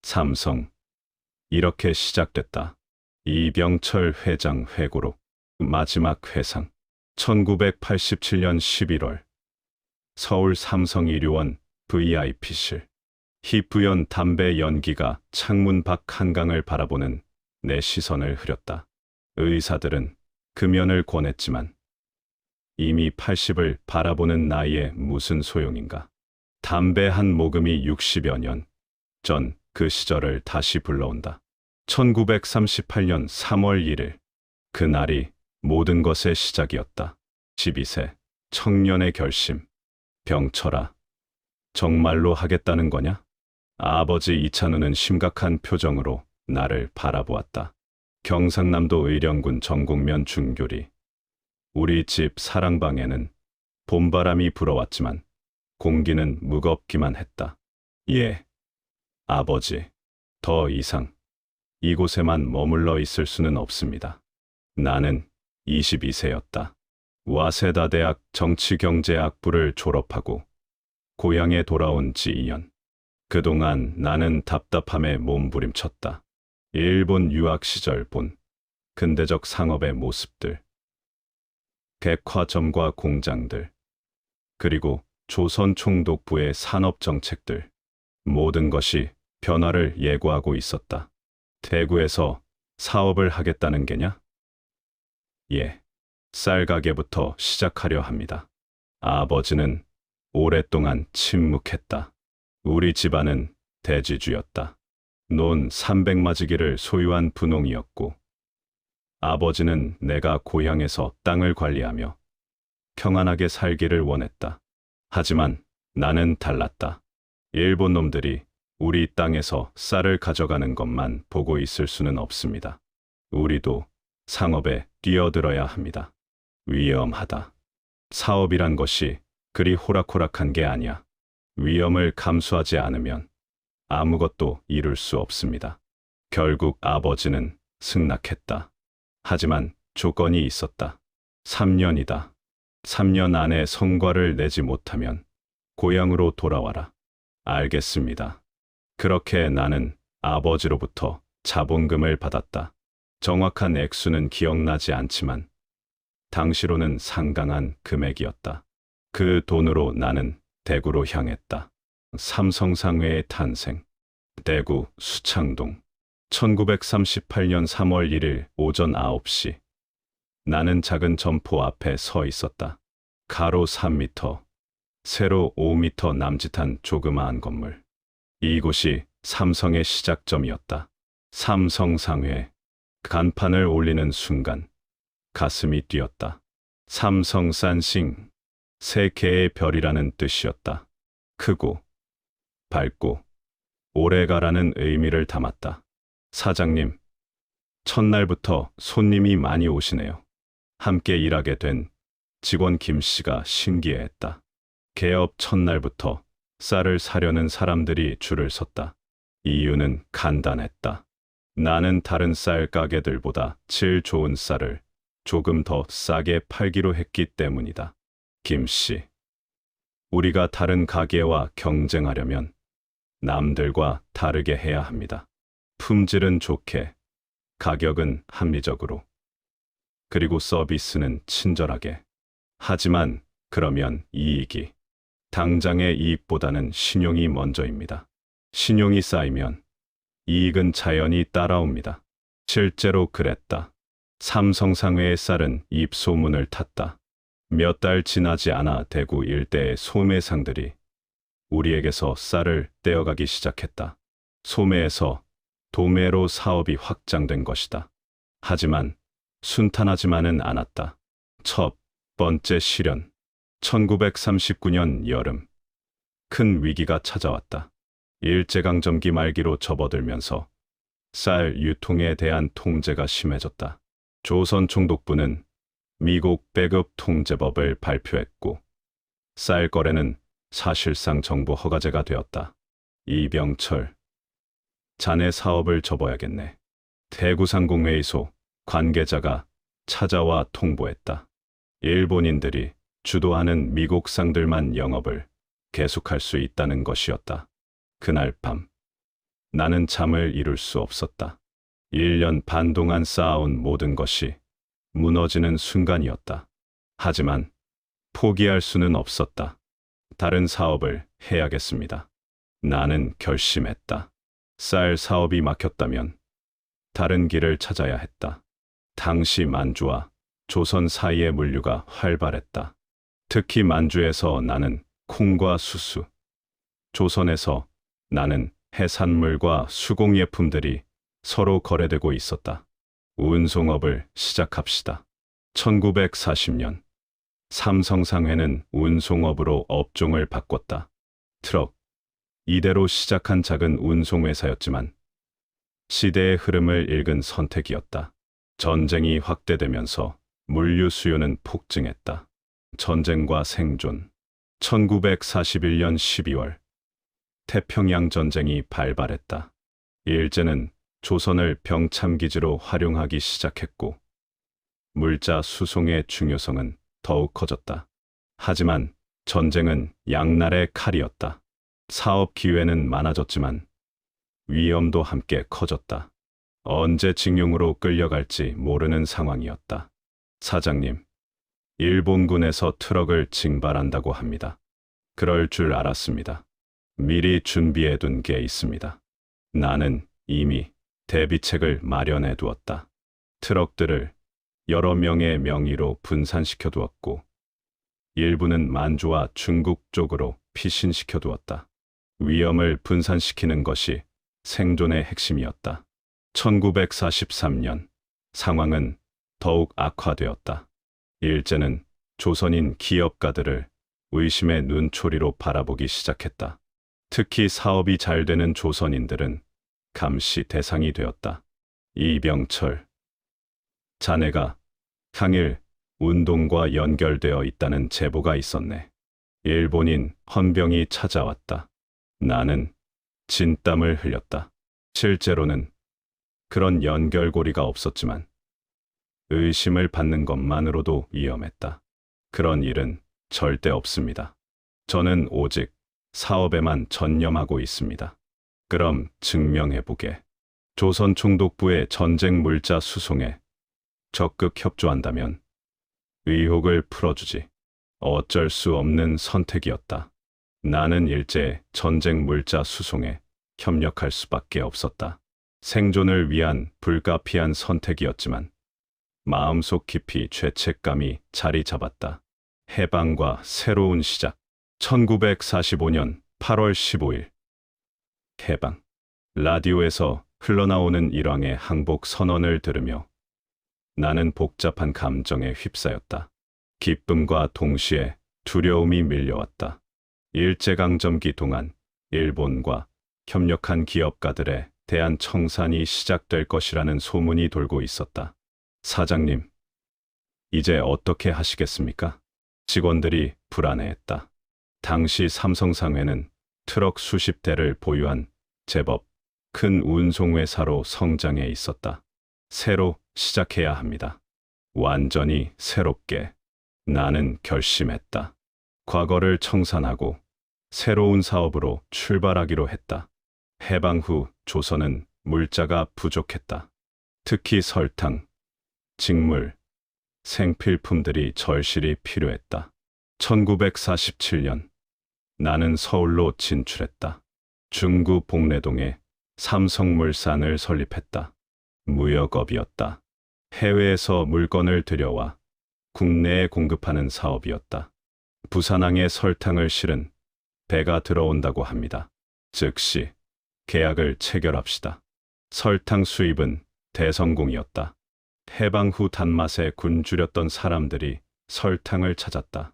삼성. 이렇게 시작됐다. 이병철 회장 회고록. 마지막 회상. 1987년 11월. 서울 삼성 일요원 VIP실. 희뿌연 담배 연기가 창문 밖 한강을 바라보는 내 시선을 흐렸다. 의사들은 금연을 권했지만 이미 80을 바라보는 나이에 무슨 소용인가. 담배 한 모금이 60여 년 전 그 시절을 다시 불러온다. 1938년 3월 1일. 그날이 모든 것의 시작이었다. 12세 청년의 결심. 병철아, 정말로 하겠다는 거냐? 아버지 이찬우는 심각한 표정으로 나를 바라보았다. 경상남도 의령군 정곡면 중교리. 우리 집 사랑방에는 봄바람이 불어왔지만 공기는 무겁기만 했다. 예, 아버지, 더 이상 이곳에만 머물러 있을 수는 없습니다. 나는 22세였다. 와세다 대학 정치경제학부를 졸업하고 고향에 돌아온 지 2년. 그동안 나는 답답함에 몸부림쳤다. 일본 유학 시절 본 근대적 상업의 모습들, 백화점과 공장들, 그리고 조선 총독부의 산업 정책들, 모든 것이 변화를 예고하고 있었다. 대구에서 사업을 하겠다는 게냐? 예, 쌀 가게부터 시작하려 합니다. 아버지는 오랫동안 침묵했다. 우리 집안은 대지주였다. 논 300마지기를 소유한 분홍이었고, 아버지는 내가 고향에서 땅을 관리하며 평안하게 살기를 원했다. 하지만 나는 달랐다. 일본 놈들이 우리 땅에서 쌀을 가져가는 것만 보고 있을 수는 없습니다. 우리도 상업에 뛰어들어야 합니다. 위험하다. 사업이란 것이 그리 호락호락한 게 아니야. 위험을 감수하지 않으면 아무것도 이룰 수 없습니다. 결국 아버지는 승낙했다. 하지만 조건이 있었다. 3년이다. 3년 안에 성과를 내지 못하면 고향으로 돌아와라. 알겠습니다. 그렇게 나는 아버지로부터 자본금을 받았다. 정확한 액수는 기억나지 않지만 당시로는 상당한 금액이었다. 그 돈으로 나는 대구로 향했다. 삼성상회의 탄생. 대구 수창동. 1938년 3월 1일 오전 9시. 나는 작은 점포 앞에 서 있었다. 가로 3m, 세로 5m 남짓한 조그마한 건물. 이곳이 삼성의 시작점이었다. 삼성상회. 간판을 올리는 순간 가슴이 뛰었다. 삼성산싱. 세 개의 별이라는 뜻이었다. 크고 밝고 오래가라는 의미를 담았다. 사장님, 첫날부터 손님이 많이 오시네요. 함께 일하게 된 직원 김 씨가 신기해했다. 개업 첫날부터 쌀을 사려는 사람들이 줄을 섰다. 이유는 간단했다. 나는 다른 쌀 가게들보다 질 좋은 쌀을 조금 더 싸게 팔기로 했기 때문이다. 김 씨, 우리가 다른 가게와 경쟁하려면 남들과 다르게 해야 합니다. 품질은 좋게, 가격은 합리적으로, 그리고 서비스는 친절하게. 하지만 그러면 이익이, 당장의 이익보다는 신용이 먼저입니다. 신용이 쌓이면 이익은 자연히 따라옵니다. 실제로 그랬다. 삼성상회의 쌀은 입소문을 탔다. 몇 달 지나지 않아 대구 일대의 소매상들이 우리에게서 쌀을 떼어가기 시작했다. 소매에서 도매로 사업이 확장된 것이다. 하지만 순탄하지만은 않았다. 첫 번째 시련. 1939년 여름. 큰 위기가 찾아왔다. 일제강점기 말기로 접어들면서 쌀 유통에 대한 통제가 심해졌다. 조선 총독부는 미국 배급 통제법을 발표했고 쌀 거래는 사실상 정부 허가제가 되었다. 이병철, 자네 사업을 접어야겠네. 대구상공회의소 관계자가 찾아와 통보했다. 일본인들이 주도하는 미국 상들만 영업을 계속할 수 있다는 것이었다. 그날 밤 나는 잠을 이룰 수 없었다. 1년 반 동안 쌓아온 모든 것이 무너지는 순간이었다. 하지만 포기할 수는 없었다. 다른 사업을 해야겠습니다. 나는 결심했다. 쌀 사업이 막혔다면 다른 길을 찾아야 했다. 당시 만주와 조선 사이의 물류가 활발했다. 특히 만주에서 나는 콩과 수수, 조선에서 나는 해산물과 수공예품들이 서로 거래되고 있었다. 운송업을 시작합시다. 1940년 삼성상회는 운송업으로 업종을 바꿨다. 트럭, 이대로 시작한 작은 운송회사였지만 시대의 흐름을 읽은 선택이었다. 전쟁이 확대되면서 물류 수요는 폭증했다. 전쟁과 생존. 1941년 12월 태평양 전쟁이 발발했다. 일제는 조선을 병참기지로 활용하기 시작했고 물자 수송의 중요성은 더욱 커졌다. 하지만 전쟁은 양날의 칼이었다. 사업 기회는 많아졌지만 위험도 함께 커졌다. 언제 징용으로 끌려갈지 모르는 상황이었다. 사장님, 일본군에서 트럭을 징발한다고 합니다. 그럴 줄 알았습니다. 미리 준비해둔 게 있습니다. 나는 이미 대비책을 마련해 두었다. 트럭들을 여러 명의 명의로 분산시켜 두었고 일부는 만주와 중국 쪽으로 피신시켜 두었다. 위험을 분산시키는 것이 생존의 핵심이었다. 1943년 상황은 더욱 악화되었다. 일제는 조선인 기업가들을 의심의 눈초리로 바라보기 시작했다. 특히 사업이 잘 되는 조선인들은 감시 대상이 되었다. 이병철, 자네가 항일 운동과 연결되어 있다는 제보가 있었네. 일본인 헌병이 찾아왔다. 나는 진땀을 흘렸다. 실제로는 그런 연결고리가 없었지만 의심을 받는 것만으로도 위험했다. 그런 일은 절대 없습니다. 저는 오직 사업에만 전념하고 있습니다. 그럼 증명해보게. 조선 총독부의 전쟁 물자 수송에 적극 협조한다면 의혹을 풀어주지. 어쩔 수 없는 선택이었다. 나는 일제의 전쟁 물자 수송에 협력할 수밖에 없었다. 생존을 위한 불가피한 선택이었지만 마음속 깊이 죄책감이 자리 잡았다. 해방과 새로운 시작. 1945년 8월 15일. 해방. 라디오에서 흘러나오는 일왕의 항복 선언을 들으며 나는 복잡한 감정에 휩싸였다. 기쁨과 동시에 두려움이 밀려왔다. 일제강점기 동안 일본과 협력한 기업가들에 대한 청산이 시작될 것이라는 소문이 돌고 있었다. 사장님, 이제 어떻게 하시겠습니까? 직원들이 불안해했다. 당시 삼성상회는 트럭 수십 대를 보유한 제법 큰 운송회사로 성장해 있었다. 새로 시작해야 합니다. 완전히 새롭게. 나는 결심했다. 과거를 청산하고 새로운 사업으로 출발하기로 했다. 해방 후 조선은 물자가 부족했다. 특히 설탕, 직물, 생필품들이 절실히 필요했다. 1947년 나는 서울로 진출했다. 중구 복내동에 삼성물산을 설립했다. 무역업이었다. 해외에서 물건을 들여와 국내에 공급하는 사업이었다. 부산항에 설탕을 실은 배가 들어온다고 합니다. 즉시 계약을 체결합시다. 설탕 수입은 대성공이었다. 해방 후 단맛에 굶주렸던 사람들이 설탕을 찾았다.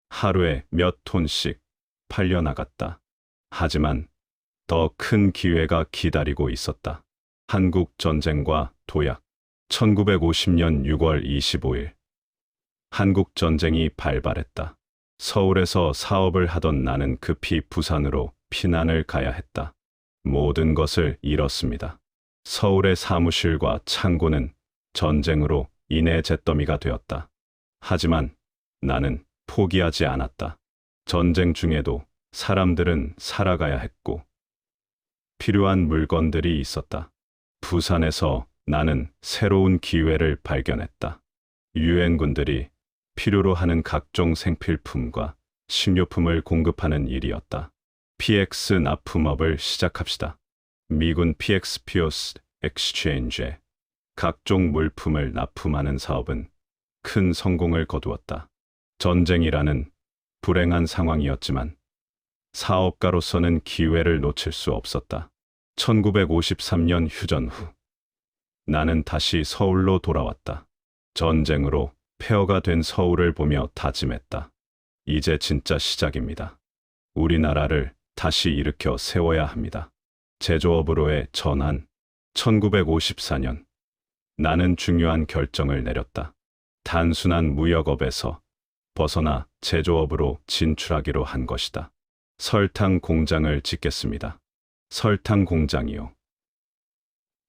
하루에 몇 톤씩 팔려나갔다. 하지만 더 큰 기회가 기다리고 있었다. 한국 전쟁과 도약. 1950년 6월 25일. 한국 전쟁이 발발했다. 서울에서 사업을 하던 나는 급히 부산으로 피난을 가야 했다. 모든 것을 잃었습니다. 서울의 사무실과 창고는 전쟁으로 인해 잿더미가 되었다. 하지만 나는 포기하지 않았다. 전쟁 중에도 사람들은 살아가야 했고 필요한 물건들이 있었다. 부산에서 나는 새로운 기회를 발견했다. 유엔군들이 필요로 하는 각종 생필품과 식료품을 공급하는 일이었다. PX 납품업을 시작합시다. 미군 PX 피오스 엑스체인지에 각종 물품을 납품하는 사업은 큰 성공을 거두었다. 전쟁이라는 불행한 상황이었지만 사업가로서는 기회를 놓칠 수 없었다. 1953년 휴전 후 나는 다시 서울로 돌아왔다. 전쟁으로 폐허가 된 서울을 보며 다짐했다. 이제 진짜 시작입니다. 우리나라를 다시 일으켜 세워야 합니다. 제조업으로의 전환. 1954년 나는 중요한 결정을 내렸다. 단순한 무역업에서 벗어나 제조업으로 진출하기로 한 것이다. 설탕 공장을 짓겠습니다. 설탕 공장이요.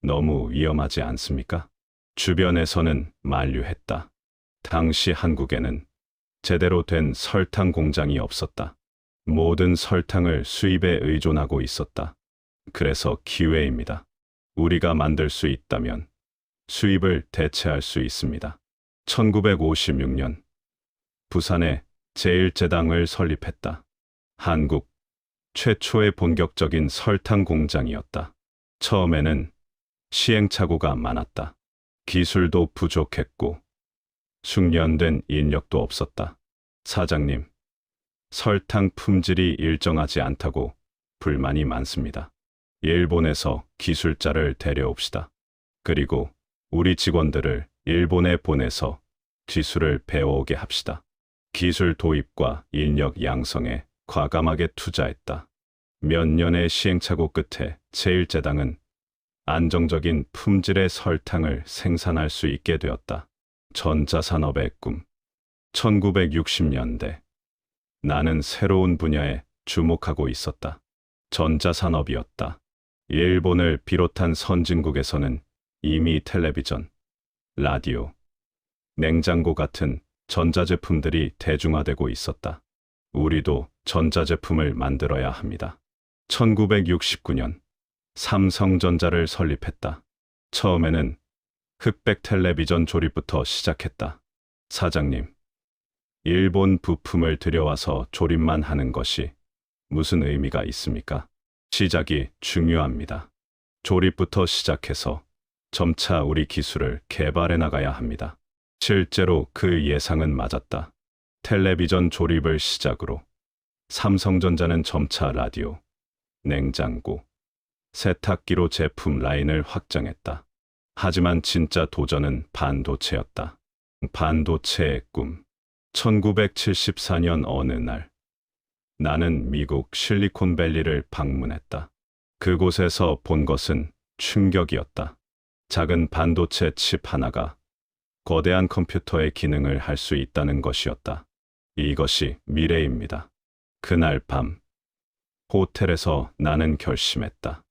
너무 위험하지 않습니까? 주변에서는 만류했다. 당시 한국에는 제대로 된 설탕 공장이 없었다. 모든 설탕을 수입에 의존하고 있었다. 그래서 기회입니다. 우리가 만들 수 있다면 수입을 대체할 수 있습니다. 1956년 부산에 제1제당을 설립했다. 한국 최초의 본격적인 설탕 공장이었다. 처음에는 시행착오가 많았다. 기술도 부족했고 숙련된 인력도 없었다. 사장님, 설탕 품질이 일정하지 않다고 불만이 많습니다. 일본에서 기술자를 데려옵시다. 그리고 우리 직원들을 일본에 보내서 기술을 배워오게 합시다. 기술 도입과 인력 양성에 과감하게 투자했다. 몇 년의 시행착오 끝에 제1제당은 안정적인 품질의 설탕을 생산할 수 있게 되었다. 전자산업의 꿈. 1960년대 나는 새로운 분야에 주목하고 있었다. 전자산업이었다. 일본을 비롯한 선진국에서는 이미 텔레비전, 라디오, 냉장고 같은 전자제품들이 대중화되고 있었다. 우리도 전자제품을 만들어야 합니다. 1969년 삼성전자를 설립했다. 처음에는 흑백 텔레비전 조립부터 시작했다. 사장님, 일본 부품을 들여와서 조립만 하는 것이 무슨 의미가 있습니까? 시작이 중요합니다. 조립부터 시작해서 점차 우리 기술을 개발해 나가야 합니다. 실제로 그 예상은 맞았다. 텔레비전 조립을 시작으로 삼성전자는 점차 라디오, 냉장고, 세탁기로 제품 라인을 확장했다. 하지만 진짜 도전은 반도체였다. 반도체의 꿈. 1974년 어느 날 나는 미국 실리콘밸리를 방문했다. 그곳에서 본 것은 충격이었다. 작은 반도체 칩 하나가 거대한 컴퓨터의 기능을 할 수 있다는 것이었다. 이것이 미래입니다. 그날 밤 호텔에서 나는 결심했다.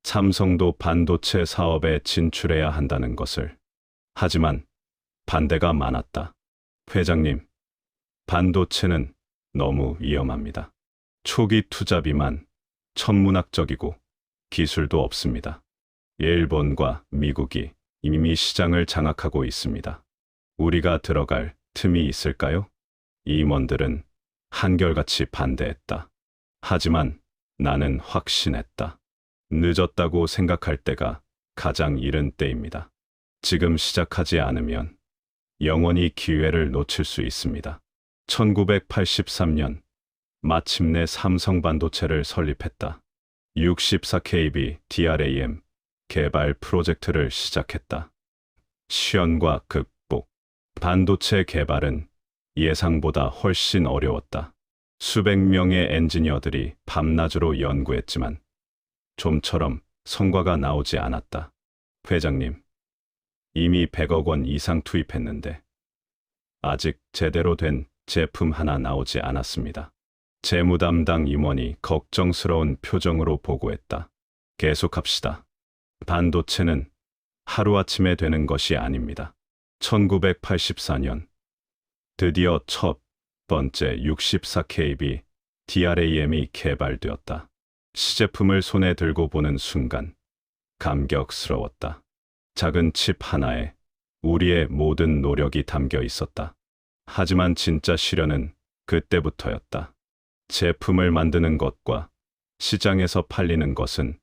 삼성도 반도체 사업에 진출해야 한다는 것을. 하지만 반대가 많았다. 회장님, 반도체는 너무 위험합니다. 초기 투자비만 천문학적이고 기술도 없습니다. 일본과 미국이 이미 시장을 장악하고 있습니다. 우리가 들어갈 틈이 있을까요? 임원들은 한결같이 반대했다. 하지만 나는 확신했다. 늦었다고 생각할 때가 가장 이른 때입니다. 지금 시작하지 않으면 영원히 기회를 놓칠 수 있습니다. 1983년 마침내 삼성 반도체를 설립했다. 64KB DRAM 개발 프로젝트를 시작했다. 시연과 극복. 반도체 개발은 예상보다 훨씬 어려웠다. 수백 명의 엔지니어들이 밤낮으로 연구했지만 좀처럼 성과가 나오지 않았다. 회장님, 이미 100억 원 이상 투입했는데 아직 제대로 된 제품 하나 나오지 않았습니다. 재무 담당 임원이 걱정스러운 표정으로 보고했다. 계속합시다. 반도체는 하루아침에 되는 것이 아닙니다. 1984년 드디어 첫 번째 64KB DRAM이 개발되었다. 시제품을 손에 들고 보는 순간 감격스러웠다. 작은 칩 하나에 우리의 모든 노력이 담겨 있었다. 하지만 진짜 시련은 그때부터였다. 제품을 만드는 것과 시장에서 팔리는 것은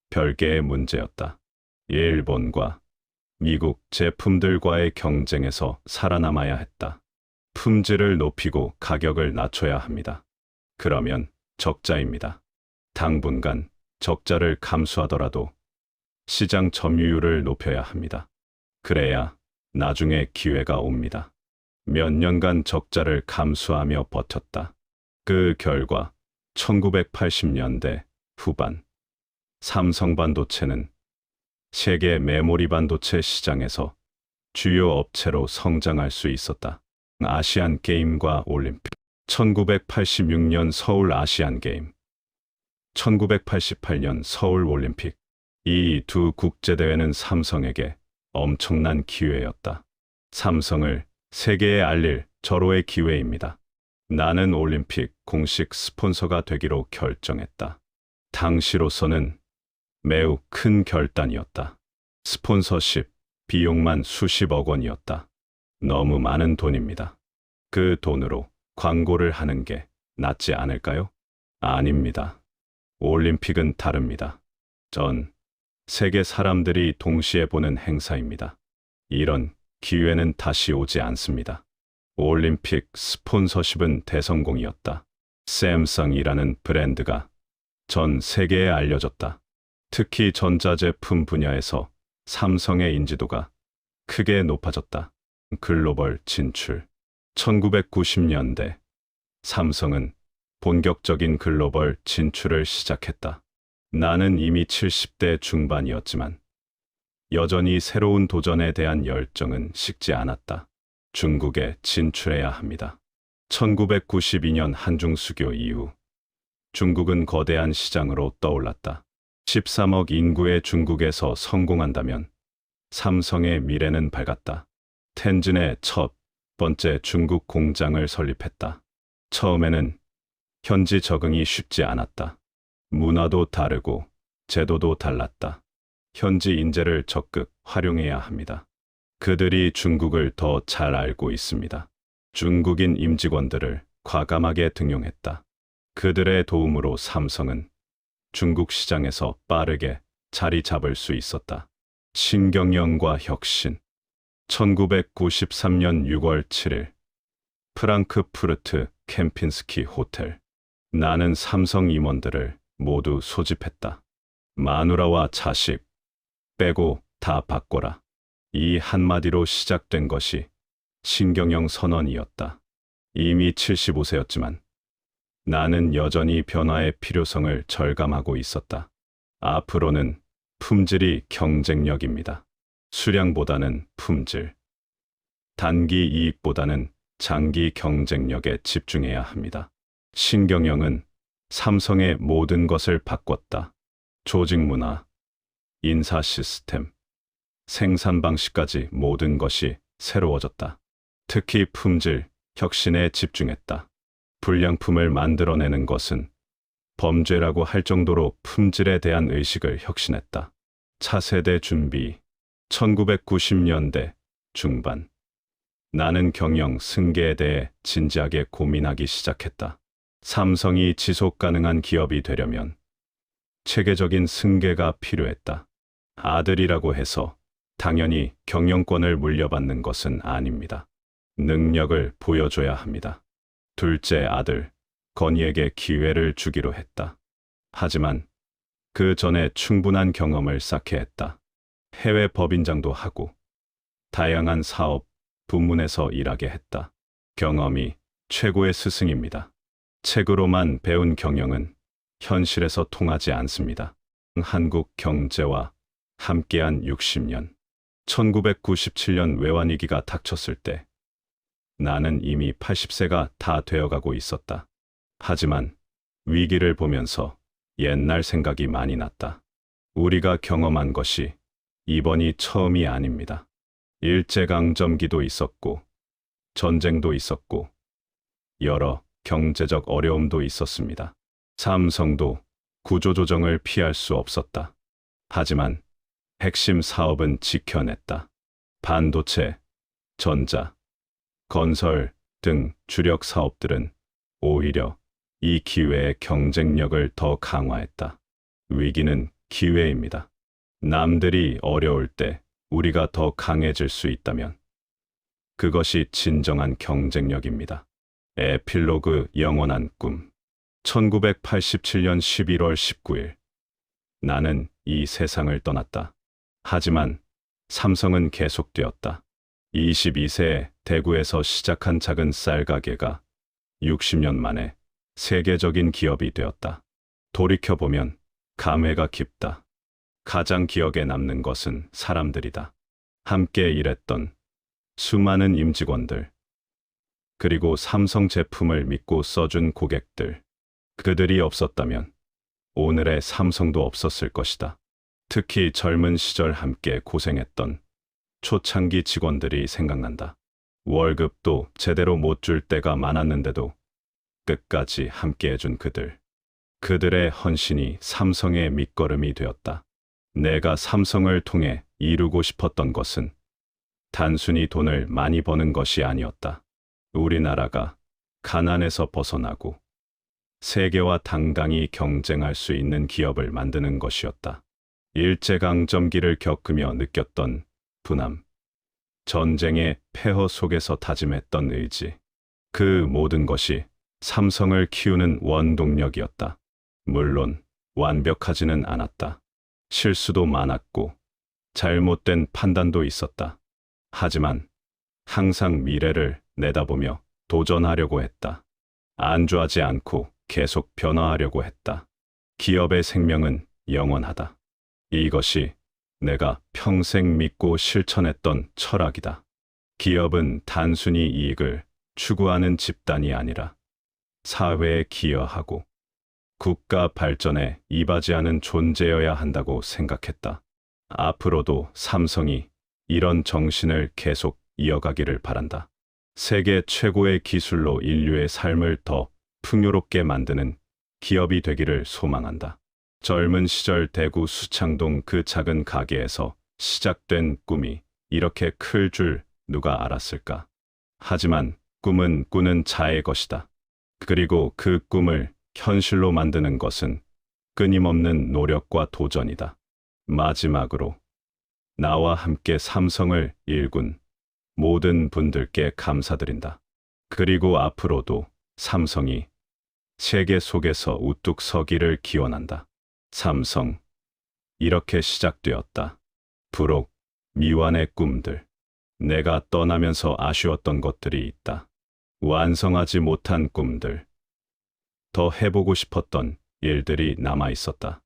별개의 문제였다. 일본과 미국 제품들과의 경쟁에서 살아남아야 했다. 품질을 높이고 가격을 낮춰야 합니다. 그러면 적자입니다. 당분간 적자를 감수하더라도 시장 점유율을 높여야 합니다. 그래야 나중에 기회가 옵니다. 몇 년간 적자를 감수하며 버텼다. 그 결과 1980년대 후반 삼성 반도체는 세계 메모리 반도체 시장에서 주요 업체로 성장할 수 있었다. 아시안 게임과 올림픽 1986년 서울 아시안 게임 1988년 서울 올림픽 이 두 국제대회는 삼성에게 엄청난 기회였다. 삼성을 세계에 알릴 절호의 기회입니다. 나는 올림픽 공식 스폰서가 되기로 결정했다. 당시로서는 매우 큰 결단이었다. 스폰서십 비용만 수십억 원이었다. 너무 많은 돈입니다. 그 돈으로 광고를 하는 게 낫지 않을까요? 아닙니다. 올림픽은 다릅니다. 전 세계 사람들이 동시에 보는 행사입니다. 이런 기회는 다시 오지 않습니다. 올림픽 스폰서십은 대성공이었다. 샘성이라는 브랜드가 전 세계에 알려졌다. 특히 전자제품 분야에서 삼성의 인지도가 크게 높아졌다. 글로벌 진출 1990년대 삼성은 본격적인 글로벌 진출을 시작했다. 나는 이미 70대 중반이었지만 여전히 새로운 도전에 대한 열정은 식지 않았다. 중국에 진출해야 합니다. 1992년 한중 수교 이후 중국은 거대한 시장으로 떠올랐다. 13억 인구의 중국에서 성공한다면 삼성의 미래는 밝았다. 텐진에 첫 번째 중국 공장을 설립했다. 처음에는 현지 적응이 쉽지 않았다. 문화도 다르고 제도도 달랐다. 현지 인재를 적극 활용해야 합니다. 그들이 중국을 더 잘 알고 있습니다. 중국인 임직원들을 과감하게 등용했다. 그들의 도움으로 삼성은 중국 시장에서 빠르게 자리 잡을 수 있었다. 신경영과 혁신 1993년 6월 7일 프랑크푸르트 캠핀스키 호텔 나는 삼성 임원들을 모두 소집했다. 마누라와 자식 빼고 다 바꿔라. 이 한마디로 시작된 것이 신경영 선언이었다. 이미 75세였지만 나는 여전히 변화의 필요성을 절감하고 있었다. 앞으로는 품질이 경쟁력입니다. 수량보다는 품질, 단기 이익보다는 장기 경쟁력에 집중해야 합니다. 신경영은 삼성의 모든 것을 바꿨다. 조직 문화, 인사 시스템, 생산 방식까지 모든 것이 새로워졌다. 특히 품질, 혁신에 집중했다. 불량품을 만들어내는 것은 범죄라고 할 정도로 품질에 대한 의식을 혁신했다. 차세대 준비 1990년대 중반 나는 경영 승계에 대해 진지하게 고민하기 시작했다. 삼성이 지속 가능한 기업이 되려면 체계적인 승계가 필요했다. 아들이라고 해서 당연히 경영권을 물려받는 것은 아닙니다. 능력을 보여줘야 합니다. 둘째 아들 건희에게 기회를 주기로 했다. 하지만 그 전에 충분한 경험을 쌓게 했다. 해외 법인장도 하고 다양한 사업 부문에서 일하게 했다. 경험이 최고의 스승입니다. 책으로만 배운 경영은 현실에서 통하지 않습니다. 한국 경제와 함께한 60년 1997년 외환위기가 닥쳤을 때 나는 이미 80세가 다 되어가고 있었다. 하지만 위기를 보면서 옛날 생각이 많이 났다. 우리가 경험한 것이 이번이 처음이 아닙니다. 일제강점기도 있었고 전쟁도 있었고 여러 경제적 어려움도 있었습니다. 삼성도 구조조정을 피할 수 없었다. 하지만 핵심 사업은 지켜냈다. 반도체, 전자, 건설 등 주력 사업들은 오히려 이 기회의 경쟁력을 더 강화했다. 위기는 기회입니다. 남들이 어려울 때 우리가 더 강해질 수 있다면 그것이 진정한 경쟁력입니다. 에필로그 영원한 꿈 1987년 11월 19일 나는 이 세상을 떠났다. 하지만 삼성은 계속되었다. 22세에 대구에서 시작한 작은 쌀 가게가 60년 만에 세계적인 기업이 되었다. 돌이켜보면 감회가 깊다. 가장 기억에 남는 것은 사람들이다. 함께 일했던 수많은 임직원들, 그리고 삼성 제품을 믿고 써준 고객들. 그들이 없었다면 오늘의 삼성도 없었을 것이다. 특히 젊은 시절 함께 고생했던 초창기 직원들이 생각난다. 월급도 제대로 못 줄 때가 많았는데도 끝까지 함께 해준 그들. 그들의 헌신이 삼성의 밑거름이 되었다. 내가 삼성을 통해 이루고 싶었던 것은 단순히 돈을 많이 버는 것이 아니었다. 우리나라가 가난에서 벗어나고 세계와 당당히 경쟁할 수 있는 기업을 만드는 것이었다. 일제강점기를 겪으며 느꼈던 분함, 전쟁의 폐허 속에서 다짐했던 의지, 그 모든 것이 삼성을 키우는 원동력이었다. 물론 완벽하지는 않았다. 실수도 많았고 잘못된 판단도 있었다. 하지만 항상 미래를 내다보며 도전하려고 했다. 안주하지 않고 계속 변화하려고 했다. 기업의 생명은 영원하다. 이것이 내가 평생 믿고 실천했던 철학이다. 기업은 단순히 이익을 추구하는 집단이 아니라 사회에 기여하고 국가 발전에 이바지하는 존재여야 한다고 생각했다. 앞으로도 삼성이 이런 정신을 계속 이어가기를 바란다. 세계 최고의 기술로 인류의 삶을 더 풍요롭게 만드는 기업이 되기를 소망한다. 젊은 시절 대구 수창동 그 작은 가게에서 시작된 꿈이 이렇게 클 줄 누가 알았을까? 하지만 꿈은 꾸는 자의 것이다. 그리고 그 꿈을 현실로 만드는 것은 끊임없는 노력과 도전이다. 마지막으로 나와 함께 삼성을 일군 모든 분들께 감사드린다. 그리고 앞으로도 삼성이 세계 속에서 우뚝 서기를 기원한다. 삼성, 이렇게 시작되었다. 부록, 미완의 꿈들. 내가 떠나면서 아쉬웠던 것들이 있다. 완성하지 못한 꿈들. 더 해보고 싶었던 일들이 남아 있었다.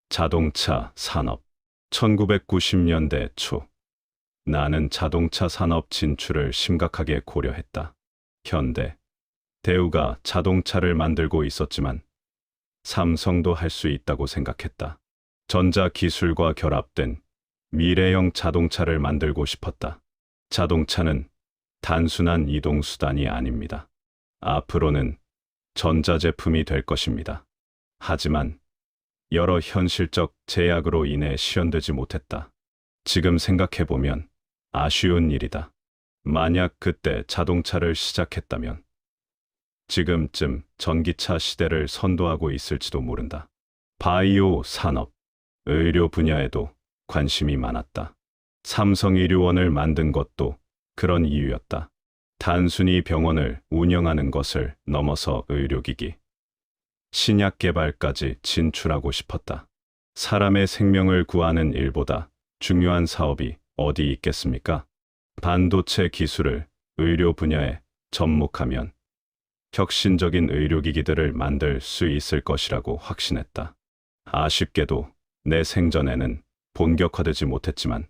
자동차 산업. 1990년대 초. 나는 자동차 산업 진출을 심각하게 고려했다. 현대, 대우가 자동차를 만들고 있었지만 삼성도 할 수 있다고 생각했다. 전자 기술과 결합된 미래형 자동차를 만들고 싶었다. 자동차는 단순한 이동수단이 아닙니다. 앞으로는 전자제품이 될 것입니다. 하지만 여러 현실적 제약으로 인해 실현되지 못했다. 지금 생각해보면 아쉬운 일이다. 만약 그때 자동차를 시작했다면 지금쯤 전기차 시대를 선도하고 있을지도 모른다. 바이오 산업, 의료 분야에도 관심이 많았다. 삼성의료원을 만든 것도 그런 이유였다. 단순히 병원을 운영하는 것을 넘어서 의료기기, 신약 개발까지 진출하고 싶었다. 사람의 생명을 구하는 일보다 중요한 사업이 어디 있겠습니까? 반도체 기술을 의료 분야에 접목하면 혁신적인 의료기기들을 만들 수 있을 것이라고 확신했다. 아쉽게도 내 생전에는 본격화되지 못했지만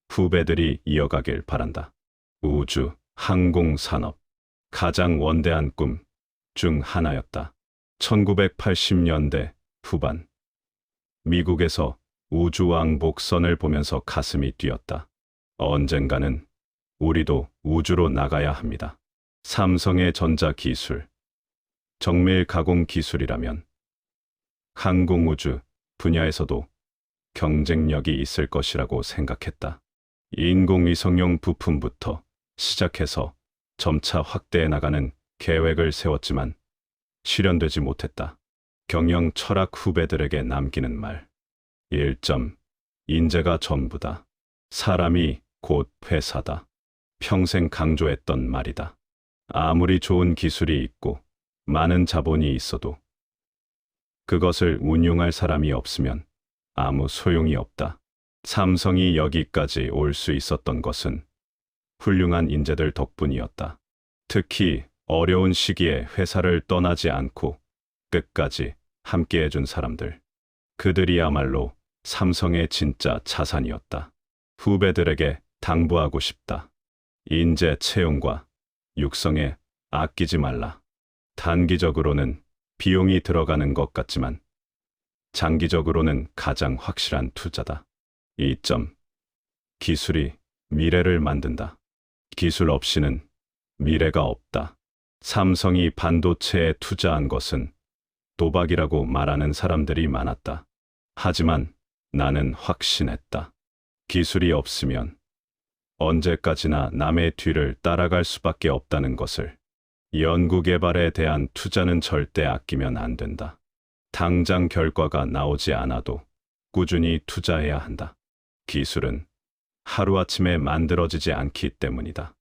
후배들이 이어가길 바란다. 우주, 항공산업, 가장 원대한 꿈 중 하나였다. 1980년대 후반, 미국에서 우주왕복선을 보면서 가슴이 뛰었다. 언젠가는 우리도 우주로 나가야 합니다. 삼성의 전자기술, 정밀 가공 기술이라면 항공우주 분야에서도 경쟁력이 있을 것이라고 생각했다. 인공위성용 부품부터 시작해서 점차 확대해 나가는 계획을 세웠지만 실현되지 못했다. 경영 철학 후배들에게 남기는 말. 1점. 인재가 전부다. 사람이 곧 회사다. 평생 강조했던 말이다. 아무리 좋은 기술이 있고 많은 자본이 있어도 그것을 운용할 사람이 없으면 아무 소용이 없다. 삼성이 여기까지 올 수 있었던 것은 훌륭한 인재들 덕분이었다. 특히 어려운 시기에 회사를 떠나지 않고 끝까지 함께해준 사람들. 그들이야말로 삼성의 진짜 자산이었다. 후배들에게 당부하고 싶다. 인재 채용과 육성에 아끼지 말라. 단기적으로는 비용이 들어가는 것 같지만 장기적으로는 가장 확실한 투자다. 2점. 기술이 미래를 만든다. 기술 없이는 미래가 없다. 삼성이 반도체에 투자한 것은 도박이라고 말하는 사람들이 많았다. 하지만 나는 확신했다. 기술이 없으면 언제까지나 남의 뒤를 따라갈 수밖에 없다는 것을. 연구개발에 대한 투자는 절대 아끼면 안 된다. 당장 결과가 나오지 않아도 꾸준히 투자해야 한다. 기술은 하루아침에 만들어지지 않기 때문이다.